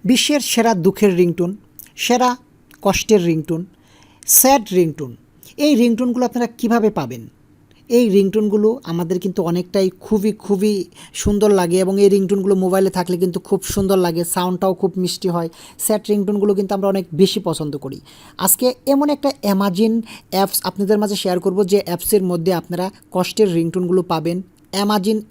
বিশ্বের সেরা দুঃখের রিংটোন, সেরা কষ্টের রিংটোন, স্যাড রিংটোন, এই রিংটোনগুলো আপনারা কিভাবে পাবেন? এই রিংটোনগুলো আমাদের কিন্তু অনেকটাই খুবই সুন্দর লাগে এবং এই রিংটোনগুলো মোবাইলে থাকলে কিন্তু খুব সুন্দর লাগে, সাউন্ডটাও খুব মিষ্টি হয়। স্যাড রিংটোনগুলো কিন্তু আমরা অনেক বেশি পছন্দ করি। আজকে এমন একটা অ্যামাজিন অ্যাপস আপনাদের মাঝে শেয়ার করব যে অ্যাপসের মধ্যে আপনারা কষ্টের রিংটোনগুলো পাবেন।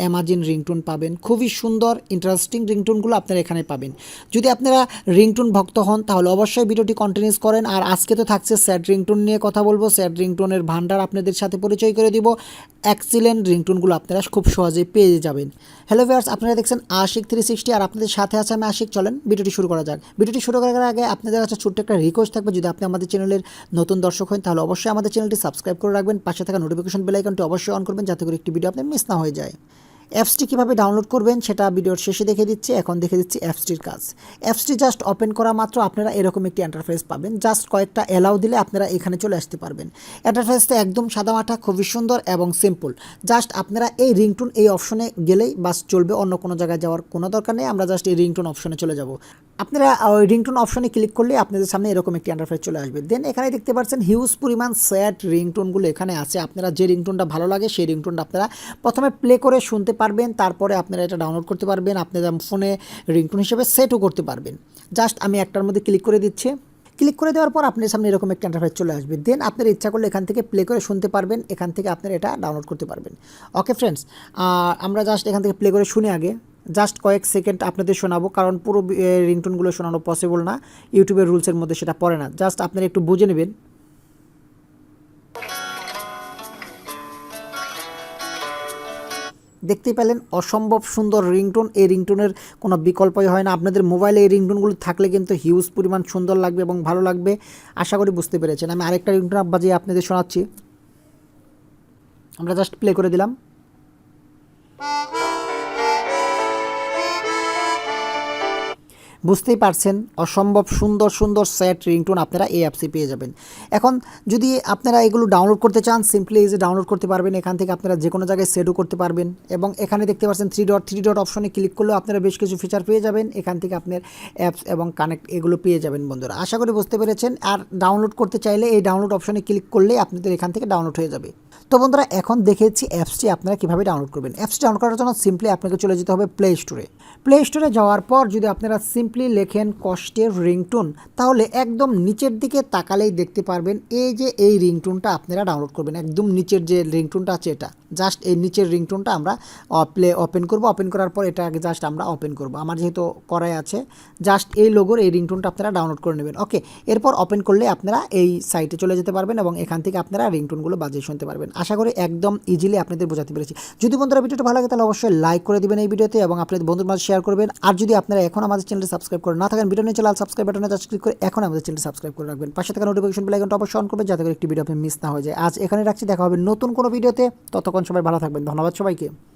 অ্যামাজিন রিংটোন পাবেন, খুবই সুন্দর ইন্টারেস্টিং রিংটোনগুলো আপনারা এখানে পাবেন। যদি আপনারা রিংটোন ভক্ত হন তাহলে অবশ্যই ভিডিওটি কন্টিনিউস করেন। আর আজকে তো থাকছে স্যাড রিংটোন নিয়ে কথা বলবো, স্যাড রিংটোনের ভান্ডার আপনাদের সাথে পরিচয় করে দিব। এক্সিলেন্ট রিংটোনগুলো আপনারা খুব সহজেই পেয়ে যাবেন। হ্যালো ভিউয়ার্স, আপনারা দেখছেন আশিক 360 আর আপনাদের সাথে আছে আমি আশিক। চলেন ভিডিওটি শুরু করা যাক। ভিডিওটি শুরু করার আগে আপনাদের কাছে ছোট্ট একটা রিকোয়েস্ট থাকবে, যদি আপনি আমাদের চ্যানেলের নতুন দর্শক হন তাহলে অবশ্যই আমাদের চ্যানেলটি সাবস্ক্রাইব করে রাখবেন, পাশে থাকা নোটিফিকেশন বেল আইকনটি অবশ্যই অন করবেন যাতে করে একটি ভিডিও আপনি মিস না হয়ে যায়। অ্যাপসটি কীভাবে ডাউনলোড করবেন সেটা ভিডিওর শেষে দেখে দিচ্ছি। এখন দেখে দিচ্ছি অ্যাপসটির কাজ। অ্যাপসটি জাস্ট ওপেন করা মাত্র আপনারা এরকম একটি ইন্টারফেস পাবেন। জাস্ট কয়েকটা অ্যালাউ দিলে আপনারা এখানে চলে আসতে পারবেন। ইন্টারফেসটা একদম সাদামাটা, খুবই সুন্দর এবং সিম্পল। জাস্ট আপনারা এই রিংটোন এই অপশনে গেলেই বাস চলবে, অন্য কোনো জায়গায় যাওয়ার কোনো দরকার নেই। আমরা জাস্ট এই রিংটোন অপশনে চলে যাব। আপনারা ওই রিংটোন অপশনে ক্লিক করলে আপনাদের সামনে এরকম একটি ইন্টারফেস চলে আসবে। দেন এখানে দেখতে পাচ্ছেন হিউজ পরিমাণ স্যাড রিংটোনগুলো এখানে আছে। আপনারা যে রিংটোনটা ভালো লাগে সেই রিংটোনটা আপনারা প্রথমে প্লে করে শুনতে পারবেন, তারপরে আপনারা এটা ডাউনলোড করতে পারবেন, আপনাদের ফোনে রিংটোন হিসেবে সেটও করতে পারবেন। জাস্ট আমি একটার মধ্যে ক্লিক করে দিচ্ছি। ক্লিক করে দেওয়ার পর আপনার সামনে এরকম একটা ইন্টারফেস চলে আসবে। দেন আপনার ইচ্ছা করলে এখান থেকে প্লে করে শুনতে পারবেন, এখান থেকে আপনারা এটা ডাউনলোড করতে পারবেন। ওকে ফ্রেন্ডস, আমরা জাস্ট এখান থেকে প্লে করে শুনে আগে জাস্ট কয়েক সেকেন্ড আপনাদের শোনাবো, কারণ পুরো রিংটোনগুলো শোনানো পসিবল না, ইউটিউবের রুলসের মধ্যে সেটা পড়ে না। জাস্ট আপনারা একটু বুঝে নেবেন। দেখতেই পেলেন অসম্ভব সুন্দর রিংটোন। এই রিংটোনের কোনো বিকল্পই হয় না। আপনাদের মোবাইলে এই রিংটোনগুলো থাকলে কিন্তু হিউজ পরিমাণ সুন্দর লাগবে এবং ভালো লাগবে। আশা করি বুঝতে পেরেছেন। আমি আরেকটা রিংটোন বাজিয়ে আপনাদের শোনাচ্ছি। আমরা জাস্ট প্লে করে দিলাম। বুঝতেই পারছেন অসম্ভব সুন্দর স্যাড রিংটোন আপনারা এই অ্যাপসে পেয়ে যাবেন। এখন যদি আপনারা এগুলো ডাউনলোড করতে চান, সিম্পলি এই যে ডাউনলোড করতে পারবেন। এখান থেকে আপনারা যে কোনো জায়গায় সেটও করতে পারবেন এবং এখানে দেখতে পাচ্ছেন থ্রি ডট অপশনে ক্লিক করলেও আপনারা বেশ কিছু ফিচার পেয়ে যাবেন। এখান থেকে আপনার অ্যাপস এবং কানেক্ট এগুলো পেয়ে যাবেন বন্ধুরা। আশা করি বুঝতে পেরেছেন। আর ডাউনলোড করতে চাইলে এই ডাউনলোড অপশনে ক্লিক করলেই আপনাদের এখান থেকে ডাউনলোড হয়ে যাবে। তো বন্ধুরা, এখন দেখেছি অ্যাপসটি আপনারা কীভাবে ডাউনলোড করবেন। অ্যাপসটি ডাউনলোড করার জন্য সিম্পলি আপনাকে চলে যেতে হবে প্লে স্টোরে। প্লে স্টোরে যাওয়ার পর যদি আপনারা সিম্পলি লেখেন কষ্টের রিংটোন, তাহলে একদম নিচের দিকে তাকালেই দেখতে পারবেন এই যে এই রিংটোনটা আপনারা ডাউনলোড করবেন। একদম নিচের যে রিংটোনটা আছে এটা, জাস্ট এই নিচের রিংটোনটা আমরা ওপেন করব। ওপেন করার পর এটা আগে জাস্ট আমরা ওপেন করব। আমার যেহেতু করাই আছে, জাস্ট এই লোগোর এই রিংটোনটা আপনারা ডাউনলোড করে নেবেন। ওকে, এরপর ওপেন করলে আপনারা এই সাইটে চলে যেতে পারবেন এবং এখান থেকে আপনারা রিংটোনগুলো বাজিয়ে শুনতে পারবেন। আশা করি একদম ইজিলি আপনাদের বোঝাতে পেরেছি। যদি বন্ধুরা ভিডিওটা ভালো লাগে তাহলে অবশ্যই লাইক করে দিবেন এই ভিডিওতে এবং আপনাদের বন্ধুর মাঝে শেয়ার করবেন। আর যদি আপনারা এখন আমাদের চ্যানেলটি সাবস্ক্রাইব করে না থাকেন, ভিডিও নিচে লাল সাবস্ক্রাইব বাটনে জাস্ট ক্লিক করে এখন আমাদের চ্যানেলটি সাবস্ক্রাইব করে রাখবেন। পাশে থাকা নোটিফিকেশন বেল আইকনটা অবশ্যই অন করবেন যাতে করে একটি ভিডিও আপনি মিস না হয়ে যায়। আজ এখানে রাখছি, দেখা হবে নতুন কোনো ভিডিওতে। ততক্ষণ সবাই ভালো থাকবেন। ধন্যবাদ সবাইকে।